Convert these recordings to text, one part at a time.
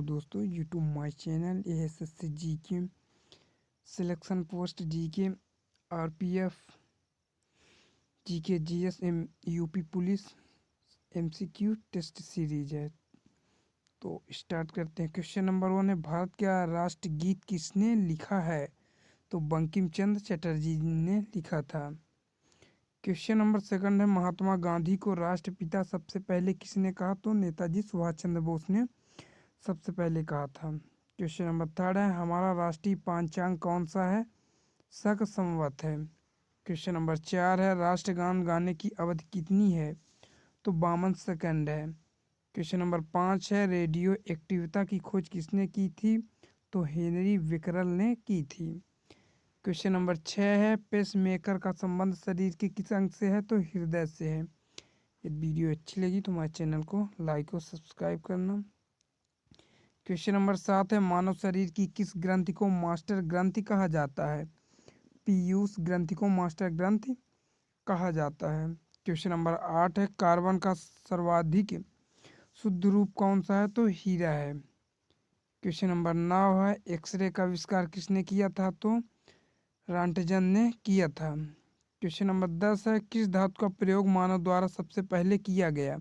दोस्तों YouTube my channel ASSC GK selection post GK RPF GK GS UP police MCQ test series है। तो start करते हैं। Question number 1 है, भारत का राष्ट्रगीत किसने लिखा है? तो बंकिम चंद्र चटर्जी ने लिखा था। क्वेश्चन नंबर 2 है, महात्मा गांधी को राष्ट्रपिता सबसे पहले किसने कहा? तो नेताजी सुभाष चंद्र बोस ने सबसे पहले कहा था। क्वेश्चन नंबर 3 है, हमारा राष्ट्रीय पंचांग कौन सा है? शक संवत है। क्वेश्चन नंबर 4 है, राष्ट्रगान गाने की अवधि कितनी है? तो 52 सेकंड है। क्वेश्चन नंबर 5 है, रेडियो एक्टिविटी की खोज किसने की थी? तो हेनरी विकरल ने की थी। क्वेश्चन नंबर 6 है, पेसमेकर का संबंध शरीर के किस अंग से है? तो हृदय से है। यदि वीडियो अच्छी लगी तो हमारे चैनल को लाइक और सब्सक्राइब करना। क्वेश्चन नंबर 7 है, मानव शरीर की किस ग्रंथि को मास्टर ग्रंथि कहा जाता है? पीयूष ग्रंथि को मास्टर ग्रंथि कहा जाता है। क्वेश्चन नंबर 8 है, कार्बन का सर्वाधिक शुद्ध रूप कौन सा है? तो हीरा है। क्वेश्चन नंबर 9 है, एक्सरे का आविष्कार किसने किया था? तो रॉन्टजन ने किया था। क्वेश्चन नंबर 10 है, किस धातु का प्रयोग मानव द्वारा सबसे पहले किया गया?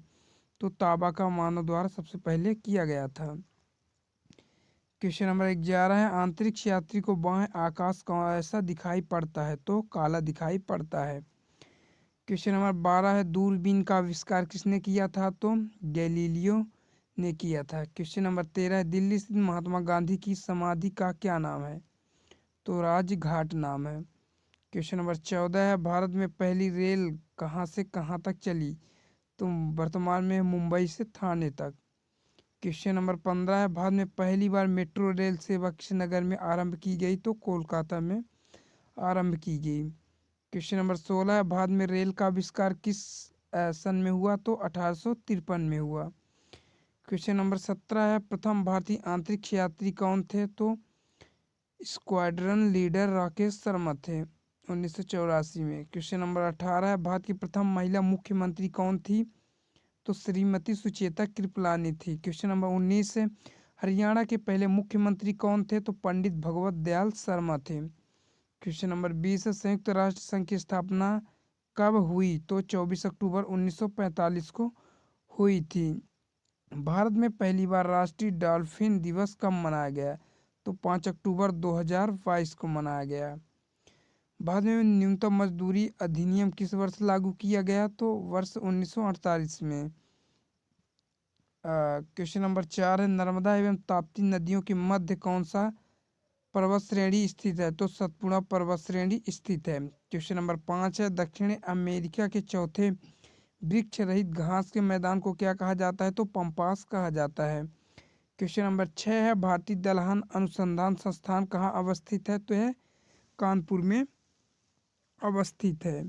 तो तांबा का मानव द्वारा सबसे पहले किया गया था। क्वेश्चन नंबर 11 है, अंतरिक्ष यात्री को बाह्य आकाश ऐसा दिखाई पड़ता है? तो काला दिखाई पड़ता है। क्वेश्चन नंबर 12 है, दूरबीन का आविष्कार किसने किया था? तो गैलीलियो ने किया था। क्वेश्चन नंबर 13 है, दिल्ली स्थित महात्मा गांधी की समाधि का क्या नाम है? तो राजघाट नाम है। क्वेश्चन नंबर 14 है, भारत में पहली रेल कहाँ से कहाँ तक चली? तो वर्तमान में मुंबई से थाने तक। क्वेश्चन नंबर 15 है, भारत में पहली बार मेट्रो रेल सेवा किस नगर में आरंभ की गई? तो कोलकाता में आरंभ की गई। क्वेश्चन नंबर 16 है, भारत में रेल का आविष्कार किस सन में हुआ? तो 1853 में हुआ। क्वेश्चन नंबर 17 है, प्रथम भारतीय अंतरिक्ष यात्री कौन थे? तो स्क्वाड्रन लीडर राकेश शर्मा थे 1984 में। क्वेश्चन नंबर 18 है, भारत की प्रथम महिला मुख्यमंत्री कौन थी? तो श्रीमती सुचेता कृपलानी थी। क्वेश्चन नंबर 19 है, हरियाणा के पहले मुख्यमंत्री कौन थे? तो पंडित भगवत दयाल शर्मा थे। क्वेश्चन नंबर 20 है, संयुक्त राष्ट्र संघ की स्थापना कब हुई? तो 24 अक्टूबर 1945 को हुई थी। भारत में पहली बार राष्ट्रीय डॉल्फिन दिवस कब मनाया गया? तो 5 अक्टूबर 2022 को मनाया गया। भारत में न्यूनतम मजदूरी अधिनियम किस वर्ष लागू किया गया? तो वर्ष 1948 में। क्वेश्चन नंबर 4 है, नर्मदा एवं ताप्ती नदियों के मध्य कौन सा पर्वत श्रेणी स्थित है? तो सतपुड़ा पर्वत श्रेणी स्थित है। क्वेश्चन नंबर 5 है, दक्षिण अमेरिका के चौथे वृक्ष रहित घास के मैदान को क्या कहा जाता है? तो पंपास कहा जाता है। क्वेश्चन नंबर 6 है, भारतीय दलहन अनुसंधान संस्थान कहाँ अवस्थित है? तो यह कानपुर में अवस्थित है।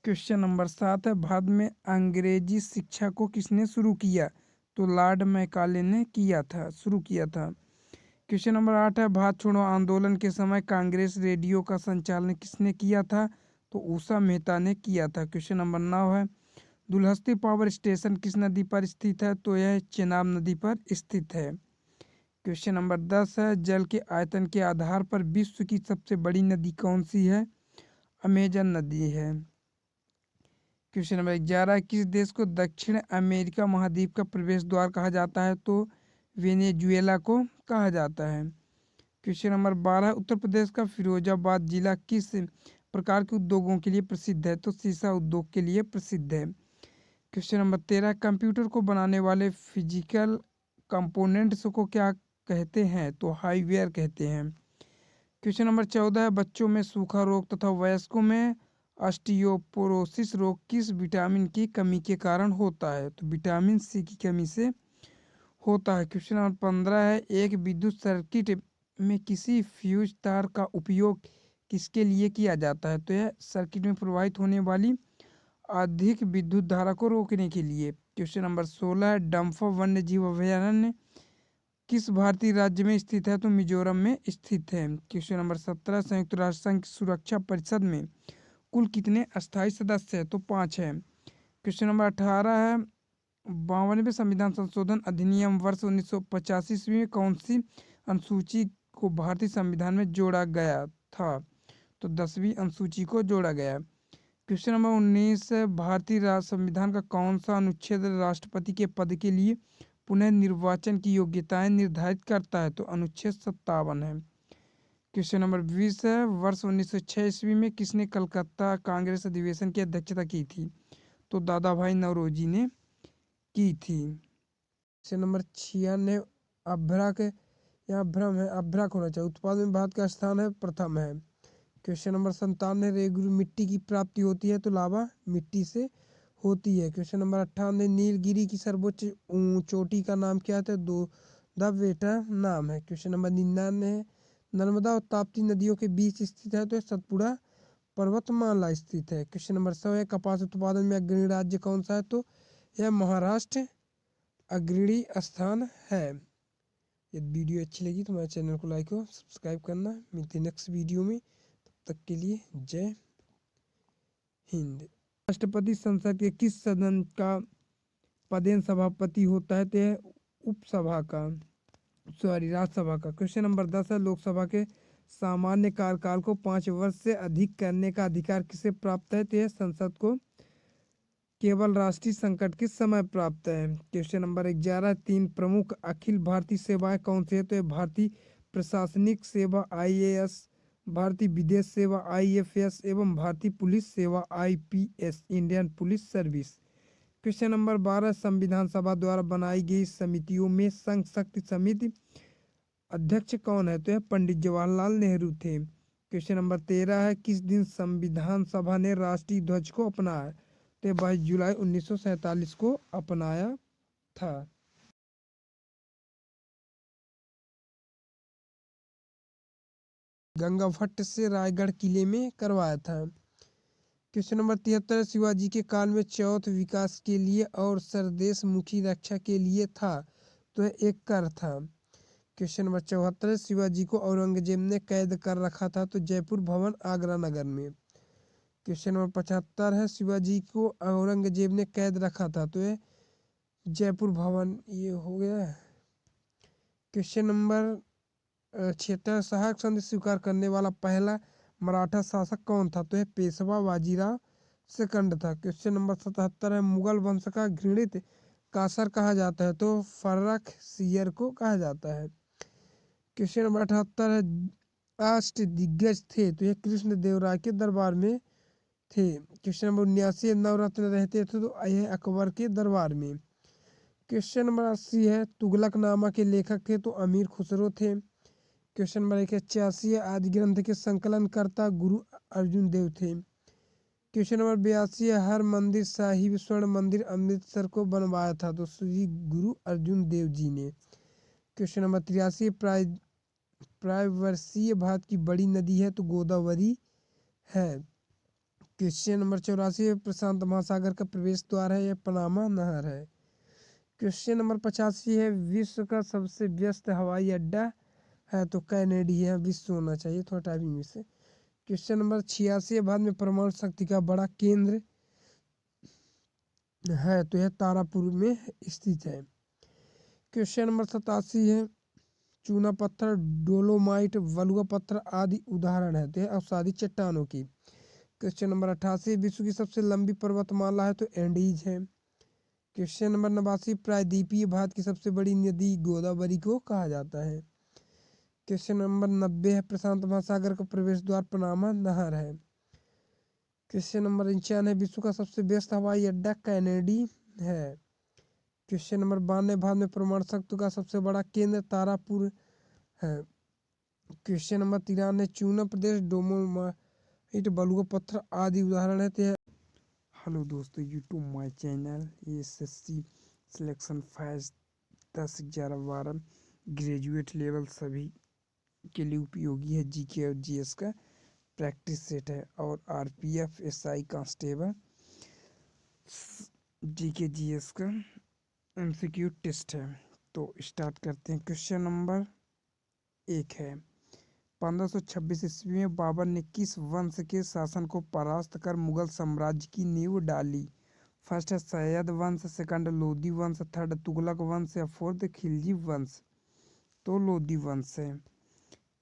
क्वेश्चन नंबर 7 है, भारत में अंग्रेजी शिक्षा को किसने शुरू किया? तो लॉर्ड मैकाले ने शुरू किया था। क्वेश्चन नंबर 8 है, भारत छोड़ो आंदोलन के समय कांग्रेस रेडियो का संचालन किसने किया था? तो उषा मेहता ने किया था। क्वेश्चन नंबर 9 है, दुलहस्ती पावर स्टेशन किस नदी पर स्थित है? तो यह चेनाब नदी पर स्थित है। क्वेश्चन नंबर 10 है, जल के आयतन के आधार पर विश्व की सबसे बड़ी नदी कौन सी है? अमेजन नदी है। क्वेश्चन नंबर 11, किस देश को दक्षिण अमेरिका महाद्वीप का प्रवेश द्वार कहा जाता है? तो वेनेजुएला को कहा जाता है। क्वेश्चन नंबर 12, उत्तर प्रदेश का फिरोजाबाद जिला किस प्रकार के उद्योगों के लिए प्रसिद्ध है? तो सीसा उद्योग के लिए प्रसिद्ध है। क्वेश्चन नंबर 13, कंप्यूटर को बनाने वाले फिजिकल कंपोनेंट्स को क्या कहते हैं? तो हार्डवेयर कहते हैं। क्वेश्चन नंबर 14, बच्चों में सूखा रोग तथा वयस्कों में ऑस्टियोपोरोसिस रोग किस विटामिन की कमी के कारण होता है? तो विटामिन सी की कमी से होता है। क्वेश्चन नंबर 15 है, एक विद्युत सर्किट में किसी फ्यूज तार का उपयोग किसके लिए किया जाता है? तो यह सर्किट में प्रवाहित होने वाली अधिक विद्युत धारा को रोकने के लिए। क्वेश्चन नंबर 16 है, डम्फा वन्य जीव अभयारण्य किस भारतीय राज्य में स्थित है? तो मिजोरम में स्थित है। क्वेश्चन नंबर 17, संयुक्त राष्ट्र संघ की सुरक्षा परिषद में कुल कितने अस्थायी सदस्य हैं? तो 5 है। क्वेश्चन नंबर 18 है, 52वें संविधान संशोधन अधिनियम वर्ष 1985 ईस्वी में कौन सी अनुसूची को भारतीय संविधान में जोड़ा गया था? तो 10वीं अनुसूची को जोड़ा गया। क्वेश्चन नंबर 19, भारतीय संविधान का कौन सा अनुच्छेद राष्ट्रपति के पद के लिए पुनः निर्वाचन की योग्यताएं निर्धारित करता है? तो अनुच्छेद 57 है। क्वेश्चन नंबर 20 है, वर्ष 1906 ईस्वी में किसने कलकत्ता कांग्रेस अधिवेशन की अध्यक्षता की थी? तो दादा भाई नौरोजी ने की थी। क्वेश्चन नंबर 96, अभ्रक या भ्रम है, अभ्रक होना चाहिए। उत्पादन में भारत का स्थान है प्रथम है। क्वेश्चन नंबर 97, रेगुलर मिट्टी की प्राप्ति होती है? तो लावा मिट्टी से होती है। क्वेश्चन नंबर 98, नीलगिरी की सर्वोच्च चोटी का नाम क्या है? तो द बेटा नाम है। क्वेश्चन नंबर 99 है, नर्मदा और ताप्ती नदियों के बीच स्थित है? तो सतपुड़ा पर्वतमाला स्थित है। क्वेश्चन नंबर 100 है, कपास उत्पादन में अग्रणी राज्य कौन सा है? तो यह महाराष्ट्र अग्रणी स्थान है। यदि वीडियो अच्छी लगी तो हमारे चैनल को लाइक और सब्सक्राइब करना। मिलते हैं नेक्स्ट वीडियो में, तब तक के लिए जय हिंद। राष्ट्रपति संसद के किस सदन का पदेन सभापति होता है? तो यह उपसभा का, राज्यसभा का। क्वेश्चन नंबर 10 है, लोकसभा के सामान्य कार्यकाल को 5 वर्ष से अधिक करने का अधिकार किसे प्राप्त है? तो यह संसद को केवल राष्ट्रीय संकट के समय प्राप्त है। क्वेश्चन नंबर 11, 3 प्रमुख अखिल भारतीय सेवाएं कौन सी है? तो यह भारतीय प्रशासनिक सेवा IAS, भारतीय विदेश सेवा IFS एवं भारतीय पुलिस सेवा IPS, Indian police service. Question number 12, संविधान सभा द्वारा बनाई गई समितियों में संघ शक्ति समिति अध्यक्ष कौन है? तो यह पंडित जवाहरलाल नेहरू थे। क्वेश्चन नंबर 13 है, किस दिन संविधान सभा ने राष्ट्रीय ध्वज को अपनाया? तो 22 जुलाई 1947 को अपनाया था। गंगा भट्ट से रायगढ़ किले में करवाया था। क्वेश्चन नंबर 73, शिवाजी के काल में चौथ विकास के लिए और सरदेश मुखी रक्षा के लिए था? तो एक कर था। क्वेश्चन नंबर 74, शिवाजी को औरंगजेब ने कैद कर रखा था? तो जयपुर भवन आगरा नगर में। क्वेश्चन नंबर 75 है, शिवाजी को औरंगजेब ने कैद रखा था? तो ये जयपुर भवन, ये हो गया। क्वेश्चन नंबर 76, सहायक संधि स्वीकार करने वाला पहला मराठा शासक कौन था? तो यह पेशवा बाजीराव सेकंड था। क्वेश्चन नंबर 77 है, मुगल वंश का घृणित कासर कहा जाता है? तो फर्रुख सियर को कहा जाता है। क्वेश्चन नंबर 78 है, अष्ट दिग्गज थे? तो यह कृष्ण देवराय के दरबार में थे। क्वेश्चन नंबर 79, नवरत्न रहते थे? तो यह अकबर के दरबार में। क्वेश्चन नंबर 80 है, तुगलकनामा के लेखक थे? तो अमीर खुसरो थे। क्वेश्चन नंबर 81 है, आदि ग्रंथ के संकलनकर्ता गुरु अर्जुन देव थे। क्वेश्चन नंबर 82 है, हर मंदिर साहिब स्वर्ण मंदिर अमृतसर को बनवाया था? तो श्री गुरु अर्जुन देव जी ने। क्वेश्चन नंबर 83, प्रायवर्षीय भारत की बड़ी नदी है? तो गोदावरी है। क्वेश्चन नंबर 84, प्रशांत महासागर का प्रवेश द्वार है? यह पनामा नहर है। क्वेश्चन नंबर 85 है, विश्व का सबसे व्यस्त हवाई अड्डा है? तो कैनेडी है, विश्व होना चाहिए, थोड़ा टाइपिंग में से। क्वेश्चन नंबर 86, भारत में परमाणु शक्ति का बड़ा केंद्र है? तो यह तारापुर में स्थित है। क्वेश्चन नंबर 87 है, चूना पत्थर, डोलोमाइट, बलुआ पत्थर आदि उदाहरण है? तो यह अवसादी चट्टानों की। क्वेश्चन नंबर 88, विश्व की सबसे लंबी पर्वतमाला है? तो एंडीज है। क्वेश्चन नंबर 89, प्रायद्वीपीय भारत की सबसे बड़ी नदी गोदावरी को कहा जाता है। क्वेश्चन नंबर 90 है, प्रशांत महासागर का प्रवेश द्वार पनामा नहर है। क्वेश्चन नंबर 91, विश्व का सबसे व्यस्त हवाई अड्डा कैनेडी है। क्वेश्चन नंबर 92, भारत में परमाणु शक्ति का सबसे बड़ा केंद्र तारापुर है। क्वेश्चन नंबर 93, चूना प्रदेश, डोलोमाइट, बलुआ पत्थर आदि उदाहरण है? हेलो दोस्तों, YouTube my channel SSC selection Faiz 10, 11, 12 graduate level सभी के लिए उपयोगी है। GK और GS का प्रैक्टिस सेट है और RPF SI constable GK GS का MCQ टेस्ट है। तो स्टार्ट करते हैं। क्वेश्चन नंबर 1 है, 1526 ईस्वी में बाबर ने किस वंश के शासन को परास्त कर मुगल साम्राज्य की नींव डाली? फर्स्ट है सैयद वंश, सेकंड लोधी वंश, थर्ड तुगलक वंश या फोर्थ खिलजी वंश। तो लोधी वंश है।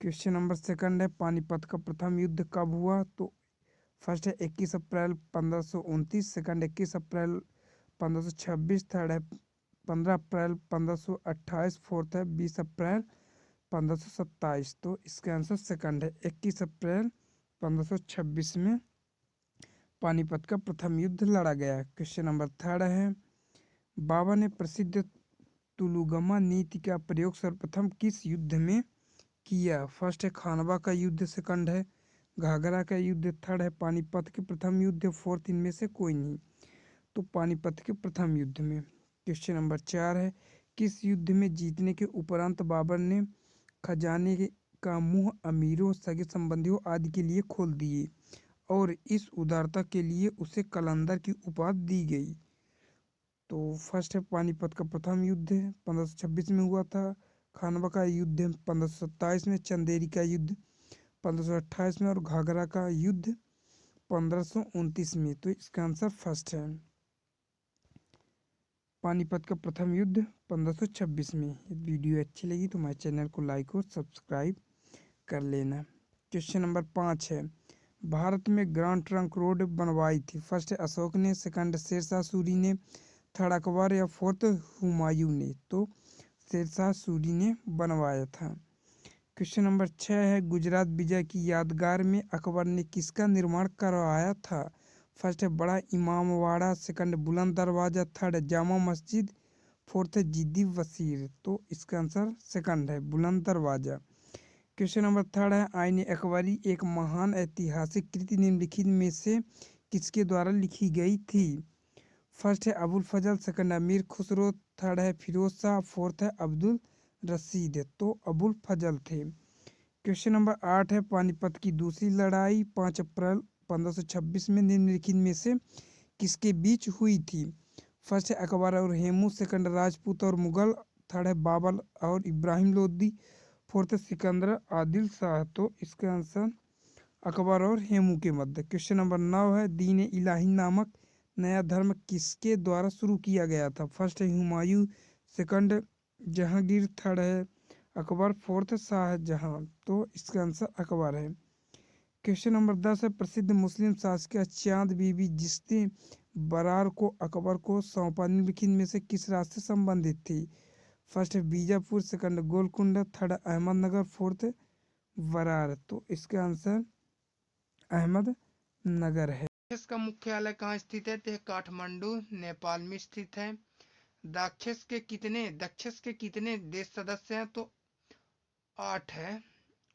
क्वेश्चन नंबर सेकंड है पानीपत का प्रथम युद्ध कब हुआ? तो फर्स्ट है 21 अप्रैल 1529, सेकंड 21 अप्रैल 1526, थर्ड है 15 अप्रैल 1528, फोर्थ है 20 अप्रैल 1527। तो इसका आंसर सेकंड है 21 अप्रैल 1526 में पानीपत का प्रथम युद्ध लड़ा गया। क्वेश्चन नंबर थर्ड है बाबर ने प्रसिद्ध तुलुगमा नीति का प्रयोग सर्वप्रथम किस युद्ध में किया? फर्स्ट है खानवा का युद्ध, सेकंड है घाघरा का युद्ध, थर्ड है पानीपत के प्रथम युद्ध, फोर्थ इनमें से कोई नहीं। तो पानीपत के प्रथम युद्ध में। क्वेश्चन नंबर 4 है किस युद्ध में जीतने के उपरांत बाबर ने खजाने का मुंह अमीरों, सगे संबंधियों आदि के लिए खोल दिए और इस उदारता के लिए उसे कलंदर की उपाधि दी गई? तो फर्स्ट है पानीपत का प्रथम युद्ध 1526 में हुआ था, खानवा का युद्ध 1527 में, चंदेरी का युद्ध 1528 में और घाघरा का युद्ध 1529 में। तो इसका आंसर फर्स्ट है पानीपत का प्रथम युद्ध 1526 में। वीडियो अच्छी लगी तो हमारे चैनल को लाइक और सब्सक्राइब कर लेना। क्वेश्चन नंबर 5 है भारत में ग्रांड ट्रंक रोड बनवाई थी? फर्स्ट है अशोक ने, सेकंड शेरशाह सूरी ने, थर्ड अकबर या फोर्थ हुमायूं ने? तो शेरशाह सूरी ने बनवाया था। क्वेश्चन नंबर 6 है गुजरात विजय की यादगार में अकबर ने किसका निर्माण करवाया था? फर्स्ट है बड़ा इमामवाड़ा, सेकंड बुलंद दरवाजा, थर्ड जामा मस्जिद, फोर्थ है जिद्दी वसीर। तो इसका आंसर सेकंड है बुलंद दरवाजा। क्वेश्चन नंबर थर्ड है आईन अकबरी एक महान ऐतिहासिक कृति निम्नलिखित में से किसके द्वारा लिखी गई थी? फर्स्ट है अबुल फजल, सेकंड अमीर खुसरो, थर्ड है फिरोज शाह, फोर्थ है अब्दुल रशीद। तो अबुल फजल थे। क्वेश्चन नंबर 8 है पानीपत की दूसरी लड़ाई 5 अप्रैल 1526 में निम्नलिखित में से किसके बीच हुई थी? फर्स्ट है अकबर और हेमू, सेकंड राजपूत और मुगल, थर्ड है बाबर और इब्राहिम लोदी, फोर्थ सिकंदर आदिल शाह। तो इसका आंसर अकबर और हेमू के मध्य। क्वेश्चन नंबर 9 है दीन इलाही नामक नया धर्म किसके द्वारा शुरू किया गया था? फर्स्ट है हुमायूं, सेकंड जहांगीर, थर्ड है अकबर, फोर्थ शाहजहां। तो इसका आंसर अकबर है। क्वेश्चन नंबर 10 है प्रसिद्ध मुस्लिम शासक चांद बीबी जिसने बरार को अकबर को सौंपा निम्नलिखित में से किस राज से संबंधित थी? फर्स्ट है Bijapur, second Golconda, third Ahmednagar, fourth Berar. तो इसका आंसर अहमदनगर है। इसका मुख्यालय कहाँ स्थित है? तो यह काठमांडू नेपाल में स्थित है। दक्षिण के कितने देश सदस्य हैं? तो 8 है,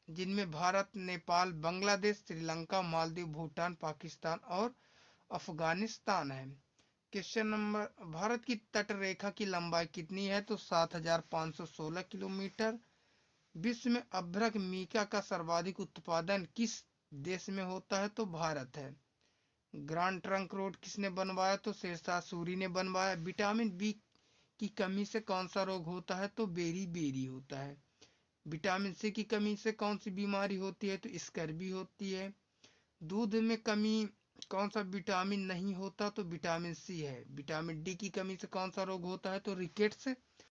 जिनमें भारत, नेपाल, बांग्लादेश, श्रीलंका, मालदीव, भूटान, पाकिस्तान और अफगानिस्तान है। क्वेश्चन नंबर भारत की तट रेखा की लंबाई कितनी है? तो 7516 किलोमीटर। विश्व में अभ्रक मीका का सर्वाधिक उत्पादन किस देश में होता है? तो भारत है। ग्रांड ट्रंक रोड किसने बनवाया? तो शेरशाह सूरी ने बनवाया। विटामिन बी की कमी से कौन सा रोग होता है? तो बेरी होता है। विटामिन सी की कमी से कौन सी बीमारी होती है? तो स्कर्वी होती है। दूध में कमी कौन सा विटामिन नहीं होता? तो विटामिन सी है। विटामिन डी की कमी से कौन सा रोग होता है? तो रिकेट्स